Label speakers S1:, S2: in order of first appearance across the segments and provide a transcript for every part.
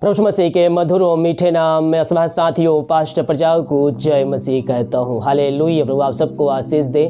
S1: प्रभु मसीह के मधुर और मीठे नाम में असमर्थ साथियों पास्टर प्रजा को जय मसीह कहता हूँ। हालेलुया। प्रभु आप सबको आशीष दे।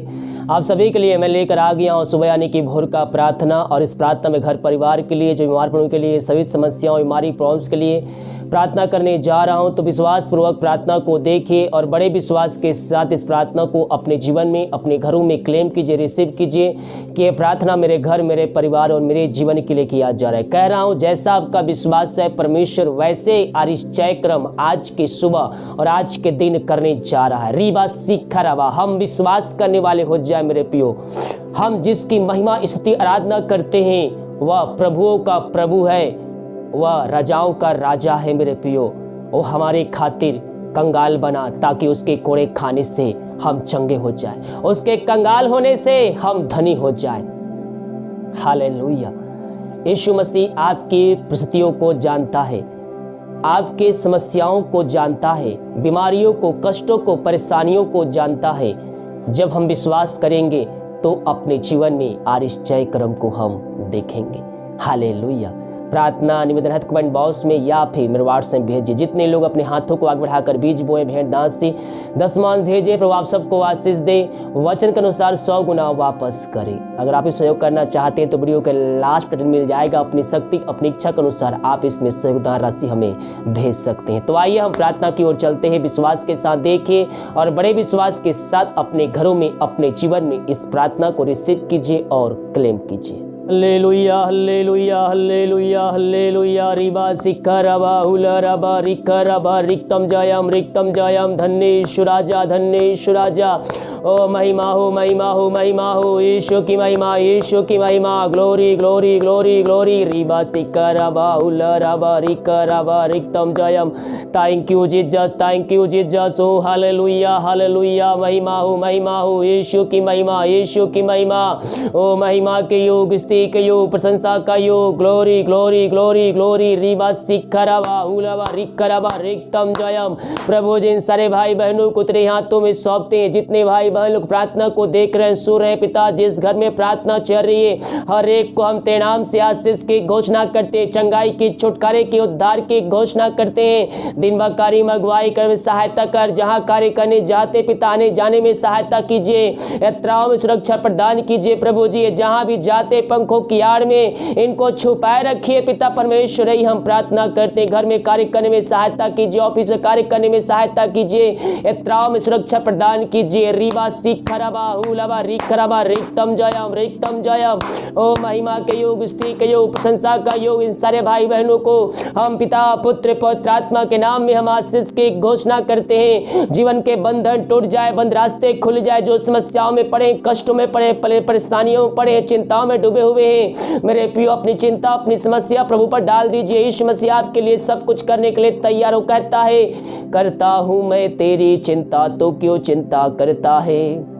S1: आप सभी के लिए मैं लेकर आ गया हूँ सुबह यानी कि भोर का प्रार्थना। और इस प्रार्थना में घर परिवार के लिए, जो बीमार पड़ों के लिए, सभी समस्याओं बीमारी प्रॉब्लम्स के लिए प्रार्थना करने जा रहा हूं। तो विश्वास पूर्वक प्रार्थना को देखिए और बड़े विश्वास के साथ इस प्रार्थना को अपने जीवन में, अपने घरों में क्लेम कीजिए, रिसीव कीजिए कि ये प्रार्थना मेरे घर, मेरे परिवार और मेरे जीवन के लिए किया जा रहा है। कह रहा हूं जैसा आपका विश्वास है परमेश्वर वैसे आरिश्चय क्रम आज की सुबह और आज के दिन करने जा रहा है। रीबा सीखा रवा, हम विश्वास करने वाले हो जाए मेरे पियो। हम जिसकी महिमा स्तुति आराधना करते हैं वह प्रभुओं का प्रभु है, वह राजाओं का राजा है मेरे पियो। वो हमारे खातिर कंगाल बना ताकि उसके कोड़े खाने से हम चंगे हो जाए, उसके कंगाल होने से हम धनी हो जाए। हालेलुया। यीशु मसीह आपकी परिस्थितियों को जानता है, आपके समस्याओं को जानता है, बीमारियों को, कष्टों को, परेशानियों को जानता है। जब हम विश्वास करेंगे तो अपने जीवन में आरिश्चय क्रम को हम देखेंगे। हालेलुया। प्रार्थना निवेदन है कमेंट बॉक्स में या फिर मेरे व्हाट्सएप भेजिए। जितने लोग अपने हाथों को आगे बढ़ाकर बीज बोए, भेंट दासी, दसमांश भेजे, प्रभु आप सबको आशीष दे, वचन के अनुसार 100 गुना वापस करे। अगर आप इस सहयोग करना चाहते हैं तो वीडियो के लास्ट बटन मिल जाएगा। अपनी शक्ति, अपनी इच्छा के अनुसार आप इसमें सहयोगदान राशि हमें भेज सकते हैं। तो आइए हम प्रार्थना की ओर चलते हैं। विश्वास के साथ देखिए और बड़े विश्वास के साथ अपने घरों में, अपने जीवन में इस प्रार्थना को रिसीव कीजिए और क्लेम कीजिए। Hallelujah hallelujah hallelujah hallelujah. Riba सिक्का रबा हुला रबा रिक्का रबा रिक्तम जयम धन्येश्वर राजा, धन्येश्वर राजा। ओ महिमा हो, महिमा हो, महिमा हो। यीशु की महिमा, यीशु की महिमा। Glory glory glory glory. रिबा सिक्का रबा हुला रबा रिक्का रबा रिक्तम जयम। Thank you Jesus, thank you Jesus. O hallelujah hallelujah. महिमा हो, महिमा हो। यीशु की महिमा, यीशु की महिमा। ओ महिमा के योग, के योग, प्रशंसा का योग। Glory glory glory glory. रीबा सिखरवा हुलवा रिकरवा रिक्तम जयम। प्रभु जिन सारे भाई बहनों को तेरे हाथों में सौंपते हैं, जितने भाई बहन लोग प्रार्थना को देख रहे हैं, सुन रहे हैं पिता, जिस घर में प्रार्थना चल रही है हर एक को हम तेरे नाम से आशीष की घोषणा करते हैं, चंगाई की, छुटकारे की, उद्धार की घोषणा करते हैं। दिन व कार्य में अगुवाई कर, सहायता कर। जहाँ कार्य करने जाते पिता, आने जाने में सहायता कीजिए, यात्राओं में सुरक्षा प्रदान कीजिए। प्रभु जी जहाँ भी जाते पंखों की आड़ में इनको छुपाए रखिए पिता परमेश्वर। ही हम प्रार्थना करते, घर में कार्य करने में सहायता कीजिए, ऑफिस में कार्य करने में सहायता कीजिए, यात्राओं में सुरक्षा प्रदान कीजिए। रीबा सिखरबा हुलबा रिखरबा रिक्तम जयम, रिक्तम जयम। ओ महिमा के योग, स्त्री के योग, प्रशंसा का योग। इन सारे भाई बहनों को हम पिता, पुत्र, पवित्र आत्मा के नाम में हम आशीष की घोषणा करते हैं। जीवन के बंधन टूट जाए, बंद रास्ते खुल जाए। जो समस्याओं में पड़े, कष्टों में पड़े, परेशानियों में पड़े, चिंताओं में डूबे हुए हैं मेरे पियो, अपनी चिंता, अपनी समस्या प्रभु पर डाल दीजिए। यीशु मसीह आपके लिए सब कुछ करने के लिए तैयार हो। कहता है करता हूं मैं तेरी चिंता, तो क्यों चिंता करता है।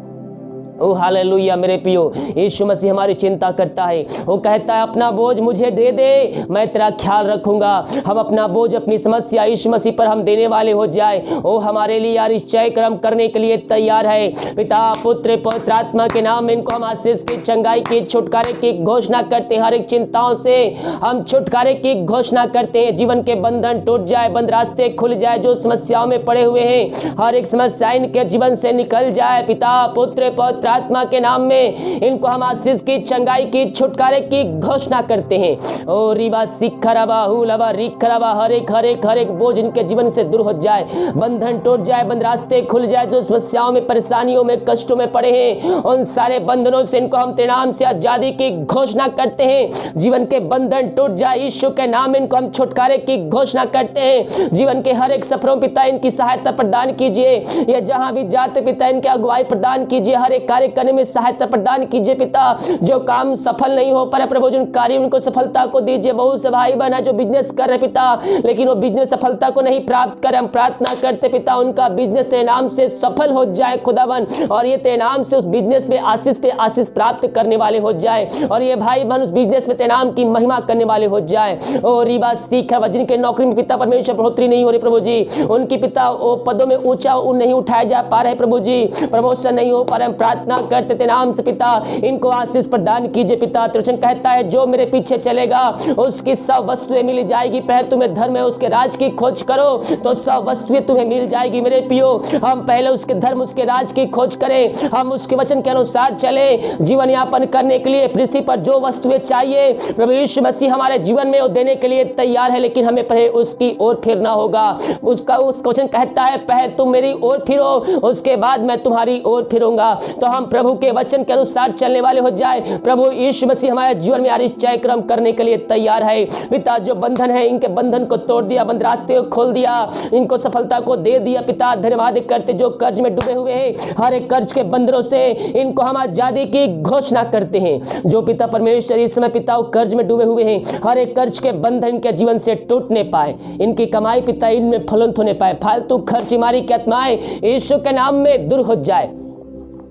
S1: ओ हालेलुया मेरे पियो। यीशु मसीह हमारी चिंता करता है। वो कहता है अपना बोझ मुझे दे दे, मैं तेरा ख्याल रखूंगा। हम अपना बोझ, अपनी समस्या यीशु मसीह पर हम देने वाले हो जाए। वो हमारे लिए आरिश्चय क्रम करने के लिए तैयार है। पिता, पुत्र, पवित्र आत्मा के नाम में इनको हम आशीष की, चंगाई की, छुटकारे की घोषणा करते हैं। हर एक चिंताओं से हम छुटकारे की घोषणा करते हैं। जीवन के बंधन टूट जाए, बंद रास्ते खुल जाए। जो समस्याओं में पड़े हुए हैं हर एक समस्या इनके जीवन से निकल जाए। पिता, पुत्र, पवित्र आत्मा के नाम में इनको हम आशीष की, चंगाई की, छुटकारे की घोषणा करते हैं। ओ रिबा सिखरबा हुलबा रिखरबा। हर एक बोझ इनके जीवन से दूर हो जाए, बंधन टूट जाए, बंद रास्ते खुल जाए। जो समस्याओं में, परेशानियों में, कष्टों में पड़े हैं उन सारे बंधनों से इनको हम तेरे नाम से आजादी की घोषणा करते हैं। जीवन के बंधन टूट जाए, यीशु के नाम में इनको हम छुटकारे की घोषणा करते हैं। जीवन के हर एक सफरों पिता इनकी सहायता प्रदान कीजिए। ये जहां भी जाते पिता इनके अगुवाई प्रदान कीजिए। हर एक कार्य करने में सहायता प्रदान कीजिए पिता। जो काम सफल नहीं हो पा रहा प्रभु, जिन कार्य उनको सफलता को दीजिए। बहुत से भाई बहन जो बिजनेस कर रहे पिता, लेकिन वो बिजनेस सफलता को नहीं प्राप्त कर, हम प्रार्थना करते पिता उनका बिजनेस तेरे नाम से सफल हो जाए खुदावन, और ये तेरे नाम से उस बिजनेस पे आशीष प्राप्त करने वाले हो जाए। और ये भाई बहन उस बिजनेस में तेरे नाम की महिमा करने वाले हो जाए। ओ रिबा सीख, जिनके नौकरी में पिता परमेश्वर बढ़ोतरी नहीं हो रही प्रभु जी, उनकी पिता वो पदों में ऊंचा नहीं उठाया जा पा रहे प्रभु जी, प्रमोशन नहीं हो पा रहे। हम प्रार्थना प्रार्थना करते थे नाम से पिता इनको आशीष प्रदान कीजिए पिता। वचन कहता है जो मेरे पीछे चलेगा उसकी सब वस्तुएं मिल जाएगी। पहले तुम्हें धर्म है उसके राज की खोज करो तो सब वस्तुएं तुम्हें मिल जाएगी। मेरे पियो हम पहले उसके धर्म उसके राज की खोज करें, हम उसके वचन के अनुसार चले। जीवन यापन करने के लिए पृथ्वी पर जो वस्तुएं चाहिए प्रभु यीशु मसीह हमारे जीवन में वो देने के लिए तैयार है, लेकिन हमें पहले उसकी ओर फिरना होगा। उसका वचन कहता है पहले तुम मेरी ओर फिरो उसके बाद मैं तुम्हारी ओर फिरूंगा। तो हम प्रभु के वचन के अनुसार चलने वाले हो जाए। प्रभु यीशु मसीह हमारे जीवन में आरिश्चय क्रम करने के लिए तैयार है पिता। जो बंधन है इनके बंधन को तोड़ दिया, बंद रास्ते को खोल दिया, इनको सफलता को दे दिया पिता। धन्यवाद करते जो कर्ज में डूबे हुए हैं हर एक कर्ज के बंधनों से इनको हम आजादी की घोषणा करते हैं। जो पिता परमेश्वर इस समय पिता कर्ज में डूबे हुए हैं हर एक कर्ज के बंधन इनके जीवन से टूटने पाए, इनकी कमाई पिता इनमें फलवंत होने पाए, फालतू खर्चीमारी की आत्माएं यीशु के नाम में दूर हो जाए।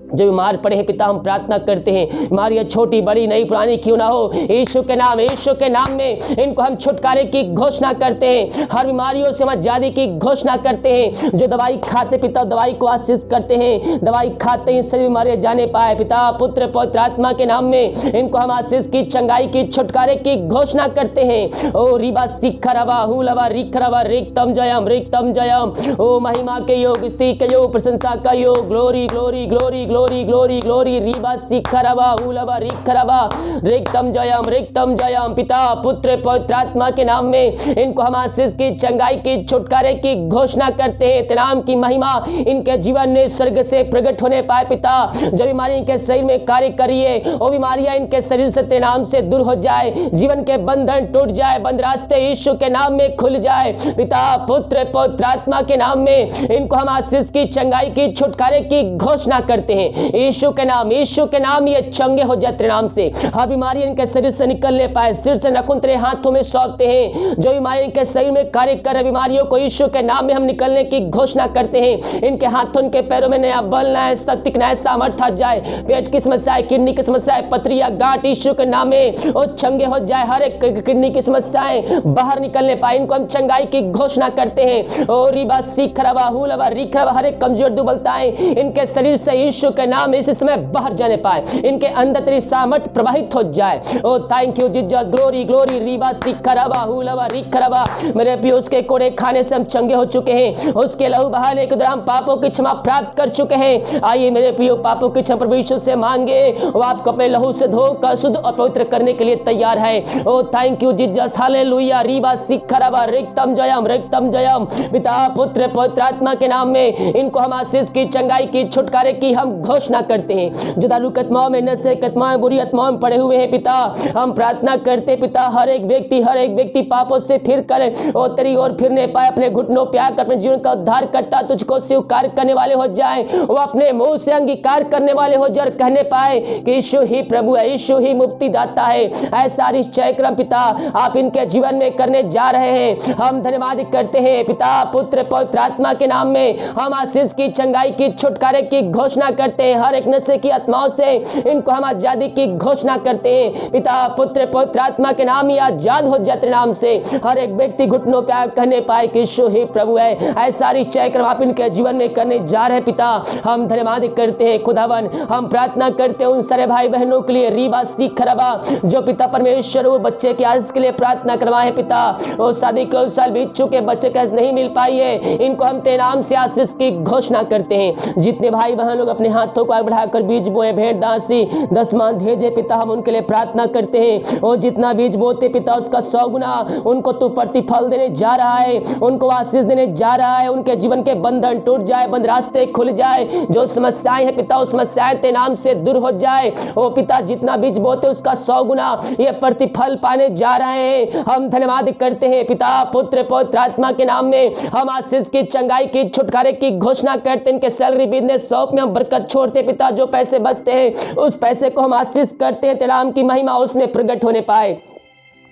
S1: जो बीमार पड़े हैं पिता हम प्रार्थना करते हैं बीमारियां छोटी बड़ी नई पुरानी क्यों ना हो यीशु के नाम में इनको हम छुटकारे की घोषणा करते हैं। हर बीमारियों से हम आजादी की घोषणा करते हैं। जो दवाई खाते पिता दवाई को आशीष करते हैं, दवाई खाते ही सभी बीमारियां जाने पाए पिता पुत्र पवित्र आत्मा के नाम में इनको हम आशीष की चंगाई की छुटकारे की घोषणा करते हैं। ओ रिबा सिखरवा हुलवा रिखरवा रिक्तम जयम ओ महिमा के योग स्तुति के योग प्रशंसा का योग glory glory glory glory glory glory रिबा सिखरवा हुलवा रिखरवा रिक्तम जयम पिता पुत्र पवित्र आत्मा के नाम में इनको हम आशीष की चंगाई की छुटकारे की घोषणा करते हैं। तेरे नाम की महिमा इनके जीवन में स्वर्ग से प्रकट होने पाए पिता। जो बीमारी इनके शरीर में कार्य करिए वो बीमारियां इनके शरीर से तेरे नाम से दूर हो जाए, जीवन के बंधन टूट जाए, बंद रास्ते यीशु के नाम में खुल जाए पिता पुत्र पवित्र आत्मा के नाम में इनको हम आशीष की चंगाई की छुटकारे की घोषणा करते हैं। यीशु के नाम ये चंगे हो जाए तेरे नाम से। हर बीमारी इनके शरीर से निकलने पाए, सिर से नखून तेरे हाथों में सौंपते हैं। जो बीमारी इनके शरीर में कार्य कर रहे बीमारियों को यीशु के नाम में हम निकलने की घोषणा करते हैं। इनके हाथों इनके पैरों में नया बल नया शक्ति नया सामर्थ्य आ जाए। पेट की समस्या किडनी की समस्या पथरिया गांठ यीशु के नाम में वो चंगे हो जाए। हर एक किडनी की समस्याएं बाहर निकलने पाए, इनको हम चंगाई की घोषणा करते हैं। ओ रिबा सिखरवा हुलवा रिखरवा हर एक कमजोर दुबलताएं इनके शरीर से यीशु के नाम इस समय बाहर जाने पाए, इनके अंदर तेरी सामर्थ प्रवाहित हो जाए। O thank you Jesus glory glory रिबा सिखरवा हुलवा रिखरवा। मेरे पियो उसके कोड़े खाने से हम चंगे हो चुके हैं, उसके लहू बहाने के द्वारा हम पापों की क्षमा प्राप्त कर चुके हैं। आइए मेरे पियो पापों की क्षमा प्रभु यीशु से मांगे, वो आपको अपने लहू से धोकर शुद्ध और पवित्र करने के लिए तैयार है। O thank you Jesus hallelujah रिबा सिखरवा रिक्तम जयम पिता पुत्र पवित्र आत्मा के नाम में इनको हम आशीष की चंगाई की छुटकारे की हम घोषणा करते हैं। जो दारू आत्माओं में नशे की आत्माएं बुरी आत्माओं में पड़े हुए हैं पिता हम प्रार्थना करते पिता हर एक व्यक्ति पापों से फिर कर और तेरी ओर फिरने पाए, अपने घुटनों पे आकर अपने जीवन का उद्धार करता तुझको स्वीकार करने वाले हो जाए, वो अपने मुंह से अंगीकार करने वाले हो जाए, कहने पाए कि यीशु ही प्रभु है, यीशु ही मुक्ति दाता है। ऐसा निश्चय क्रम पिता आप इनके जीवन में करने जा रहे हैं। हम धन्यवाद करते हैं पिता पुत्र पवित्र आत्मा के नाम में हम आशीष की चंगाई की छुटकारे की घोषणा करते हैं। हर एक नशे की आत्माओं से इनको हम आजादी की घोषणा करते हैं। पिता पुत्र पवित्र आत्मा के नाम ही आजाद हो जाते नाम से हर एक व्यक्ति घुटनों पे कहने पाए कि यीशु ही प्रभु है। ऐसा निश्चय क्रम आप इनके जीवन में करने जा रहे हैं पिता हम धन्यवाद करते हैं। खुदावन हम प्रार्थना करते हैं उन सारे भाई बहनों के लिए रीबा सिखरवा जो पिता परमेश्वर वो बच्चे के आज के लिए प्रार्थना करवाए पिता, वो शादी के साल बीत चुके बच्चे के नहीं मिल पाई है, इनको हम तेरे नाम से आशीष की घोषणा करते हैं। जितने भाई बहन लोग अपने हाथों को आगे बढ़ाकर बीज बोए भेंट दासी दसमां भेजे पिता हम उनके लिए प्रार्थना करते हैं। और जितना बीज बोते पिता उसका 100 गुना उनको तू प्रतिफल देने जा रहा है, उनको आशीष देने जा रहा है। उनके जीवन के बंधन टूट जाए, बंद रास्ते खुल जाए, जो समस्याएं हैं पिता उस समस्याएं तेरे नाम से दूर हो जाए। ओ पिता जितना बीज बोते उसका 100 गुना ये प्रतिफल पाने जा रहे हैं। हम धन्यवाद करते हैं पिता पुत्र पवित्र आत्मा के नाम में हम आशीष की चंगाई की छुटकारे की घोषणा करते हैं। इनके सैलरी बिजनेस शॉप में हम बरकत छोड़ते पिता, जो पैसे बचते हैं उस पैसे को हम आशीष करते हैं तेरे नाम की महिमा उसमें प्रकट होने पाए।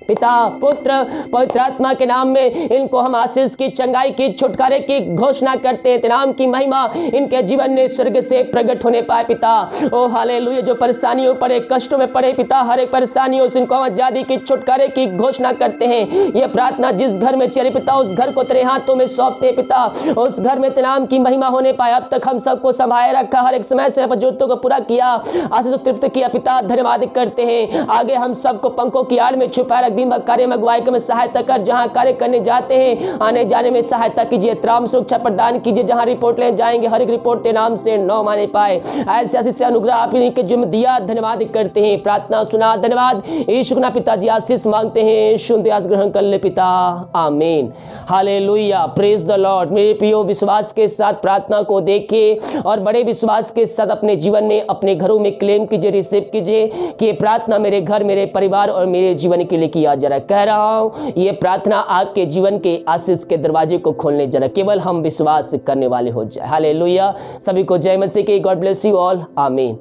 S1: पिता, पुत्र, पवित्र आत्मा के नाम में इनको हम आशीष की, चंगाई की, छुटकारे की घोषणा करते हैं। तेरे नाम की महिमा इनके जीवन में स्वर्ग से प्रकट होने पाए पिता। ओ हालेलुया, जो परेशानियों पड़े, कष्टों में पड़े पिता, हर एक परेशानियों से इनको हम आजादी की, छुटकारे की घोषणा करते हैं। ये प्रार्थना जिस घर में चली पिता, उस घर को तेरे हाथों में सौंपते हैं पिता, उस घर में तेरे नाम की महिमा होने पाए। अब तक हम सबको संभाले रखा, हर एक समय से जरूरतों को पूरा किया, आशीष तृप्त किया पिता, धन्यवाद करते हैं। आगे हम सबको पंखों की आड़ में छुपाए रख, दिन भर कार्य में अगुवाई में सहायता कर, जहां कार्य करने जाते हैं आने जाने में सहायता कीजिए, त्राम सुरक्षा प्रदान कीजिए। जहां रिपोर्ट ले जाएंगे हर एक रिपोर्ट के नाम से नौ माने पाए। ऐसे आशीष से अनुग्रह आप ही के जिम्मे दिया, धन्यवाद करते हैं। प्रार्थना सुना, धन्यवाद यीशु ना पिताजी, आशीष मांगते हैं, शुद्ध आशीष ग्रहण कर ले पिता, आमीन। Hallelujah, praise the Lord. मेरे प्रियो, विश्वास के साथ प्रार्थना को देखिए और बड़े विश्वास के साथ अपने जीवन में, अपने घरों में क्लेम कीजिए, रिसीव कीजिए कि ये प्रार्थना मेरे घर, मेरे परिवार और मेरे जीवन के लिए किया जा रहा है। कह रहा हूं, ये प्रार्थना आपके जीवन के आशीष के दरवाजे को खोलने जा रहा है, केवल हम विश्वास करने वाले हो जाए। हालेलुया, सभी को जय मसीह की। गॉड ब्लेस यू ऑल, आमीन।